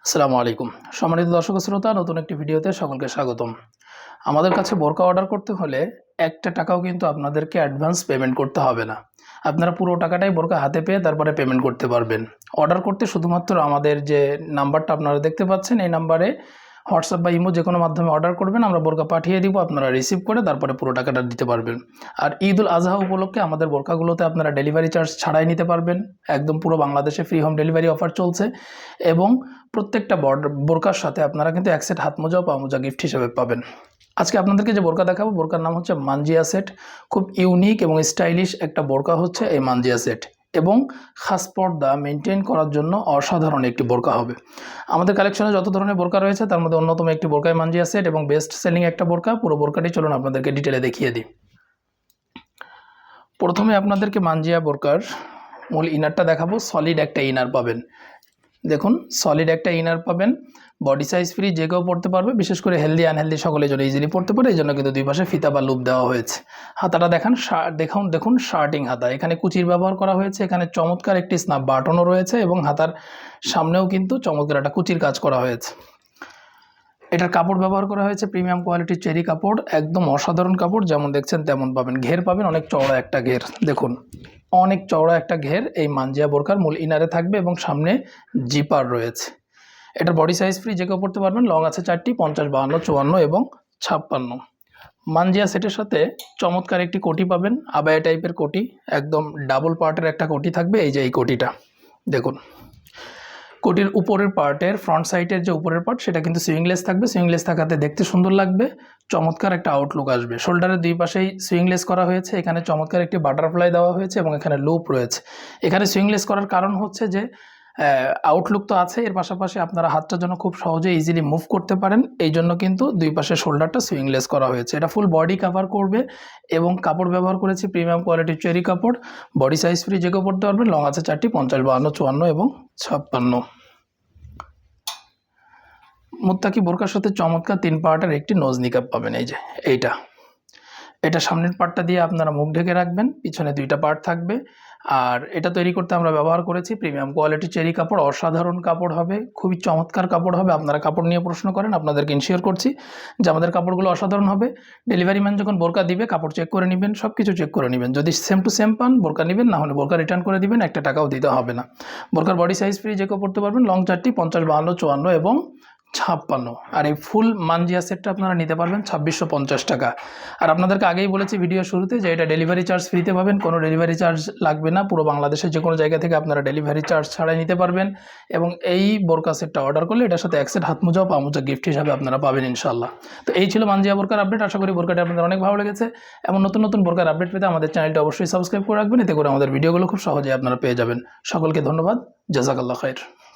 আসসালামু আলাইকুম। সম্মানিত দর্শক শ্রোতা, নতুন একটি ভিডিওতে সকলকে স্বাগতম। আমাদের কাছে বোরকা অর্ডার করতে হলে একটা টাকাও কিন্তু আপনাদেরকে অ্যাডভান্স পেমেন্ট করতে হবে না। আপনারা পুরো টাকাটাই বোরকা হাতে পেয়ে তারপরে পেমেন্ট করতে পারবেন। অর্ডার করতে শুধুমাত্র আমাদের যে নাম্বারটা আপনারা দেখতে পাচ্ছেন, এই নাম্বারে হোয়াটসঅ্যাপ বা ইমো যে কোনো মাধ্যমে অর্ডার করবেন, আমরা বোরকা পাঠিয়ে দিব, আপনারা রিসিভ করে তারপরে পুরো টাকাটা দিতে পারবেন। আর ঈদ উল আজহা উপলক্ষে আমাদের বোরকাগুলোতে আপনারা ডেলিভারি চার্জ ছাড়াই নিতে পারবেন। একদম পুরো বাংলাদেশে ফ্রি হোম ডেলিভারি অফার চলছে এবং প্রত্যেকটা বোরকার সাথে আপনারা কিন্তু এক সেট হাত মোজা ও পা মোজা গিফট হিসেবে পাবেন। আজকে আপনাদেরকে যে বোরকা দেখাবো, বোরকার নাম হচ্ছে মানজিয়া সেট। খুব ইউনিক এবং স্টাইলিশ একটা বোরকা হচ্ছে এই মানজিয়া সেট, এবং খাস পর্দা মেনটেন করার জন্য অসাধারণ একটি বোরকা হবে। আমাদের কালেকশনে যত ধরনের বোরকা রয়েছে তার মধ্যে অন্যতম একটি বোরকাই মানজিয়া সেট এবং বেস্ট সেলিং একটা বোরকা। পুরো বোরকাটি চলুন আপনাদেরকে ডিটেলে দেখিয়ে দিই। প্রথমে আপনাদেরকে মানজিয়া বোরকার মূল ইনারটা দেখাবো। সলিড একটা ইনার পাবেন, দেখুন সলিড একটা ইনার পাবেন। বডি সাইজ ফ্রি, যে কেউ পড়তে পারবে, বিশেষ করে হেলদি আনহেলদি সকলের জন্য ইজিলি পড়তে পারে। এই জন্য কিন্তু দুই পাশে ফিতা বা লুপ দেওয়া হয়েছে। হাতাটা দেখুন শার্টিং হাতা, এখানে কুচির ব্যবহার করা হয়েছে। এখানে চমৎকার একটি স্ন্যাপ বাটনও রয়েছে এবং হাতার সামনেও কিন্তু চমৎকার একটা কুচির কাজ করা হয়েছে। এটার কাপড় ব্যবহার করা হয়েছে প্রিমিয়াম কোয়ালিটির চেরি কাপড়, একদম অসাধারণ কাপড়। যেমন দেখছেন তেমন পাবেন। ঘের পাবেন অনেক চওড়া একটা ঘের, দেখুন অনেক চওড়া একটা ঘের এই মানজিয়া বোরকার মূল ইনারে থাকবে এবং সামনে জিপার রয়েছে। এটার বডি সাইজ ফ্রি, যে কেউ পড়তে পারবেন। লং আছে 4টি, 50, 52, 54 এবং 56। মানজিয়া সেটের সাথে চমৎকার একটি কোটি পাবেন, আবায়া টাইপের কোটি, একদম ডাবল পার্টের একটা কোটি থাকবে। এই যে এই কোটিটা দেখুন, কোটির উপরের পার্টের ফ্রন্ট সাইডের যে উপরের পার্ট সেটা কিন্তু সুইংলেস থাকবে। সুইংলেস থাকাতে দেখতে সুন্দর লাগবে, চমৎকার একটা আউটলুক আসবে। শোল্ডারের দুই পাশেই সুইংলেস করা হয়েছে। এখানে চমৎকার একটি বাটারফ্লাই দেওয়া হয়েছে এবং এখানে লুপ রয়েছে। এখানে সুইংলেস করার কারণ হচ্ছে যে আউটলুক তো আছে, এর পাশাপাশি আপনারা হাতটা যেন খুব সহজে ইজিলি মুভ করতে পারেন, এই জন্য কিন্তু দুই পাশে শোল্ডারটা সুইংলেস করা হয়েছে। এটা ফুল বডি কভার করবে এবং কাপড় ব্যবহার করেছি প্রিমিয়াম কোয়ালিটির চেরি কাপড়। বডি সাইজ ফ্রি, যে কেউ পড়তে পারবেন। লং আছে 4টি, 50, 52, 54 এবং 56। মুত্তাকি বোরকার সাথে চমৎকার 3 পার্টের একটি নোজ নিকাব পাবেন। এই যে এটা সামনের পার্টটা দিয়ে আপনারা মুখ ঢেকে রাখবেন, পিছনে 2টা পার্ট থাকবে। আর এটা তৈরি করতে আমরা ব্যবহার করেছি প্রিমিয়াম কোয়ালিটি চেরি কাপড়। অসাধারণ কাপড় হবে, খুবই চমৎকার কাপড় হবে। আপনারা কাপড় নিয়ে প্রশ্ন করেন, আপনাদেরকে ইনশিওর করছি যে আমাদের কাপড়গুলো অসাধারণ হবে। ডেলিভারি ম্যান যখন বোরকা দিবে কাপড় চেক করে নেবেন, সব কিছু চেক করে নেবেন। যদি সেম টু সেম পান বোরকা নেবেন, না হলে বোরকা রিটার্ন করে দিবেন, একটা টাকাও দিতে হবে না। বোরকার বডি সাইজ ফ্রি, যে কেউ পড়তে পারবেন। লং 4টি, 50, 52, 54 এবং 56। আর এই ফুল মানজিয়া সেটটা আপনারা নিতে পারবেন 2650 টাকা। আর আপনাদেরকে আগেই বলেছি ভিডিও শুরুতে যে এটা ডেলিভারি চার্জ ফ্রিতে পাবেন, কোনো ডেলিভারি চার্জ লাগবে না। পুরো বাংলাদেশের যে কোনো জায়গা থেকে আপনারা ডেলিভারি চার্জ ছাড়াই নিতে পারবেন। এবং এই বোরকা সেটটা অর্ডার করলে এটার সাথে এক সেট হাত মোজা ও পা মোজা গিফট হিসাবে আপনারা পাবেন ইনশাল্লাহ। তো এই ছিল মানজিয়া বোরকার আপডেট। আশা করি বোরকাটা আপনাদের অনেক ভালো লেগেছে। এমন নতুন নতুন বোরকার আপডেট পেতে আমাদের চ্যানেলটা অবশ্যই সাবস্ক্রাইব করে রাখবেন, এতে করে আমাদের ভিডিওগুলো খুব সহজেই আপনারা পেয়ে যাবেন। সকলকে ধন্যবাদ। জাযাকাল্লাহ খাইর।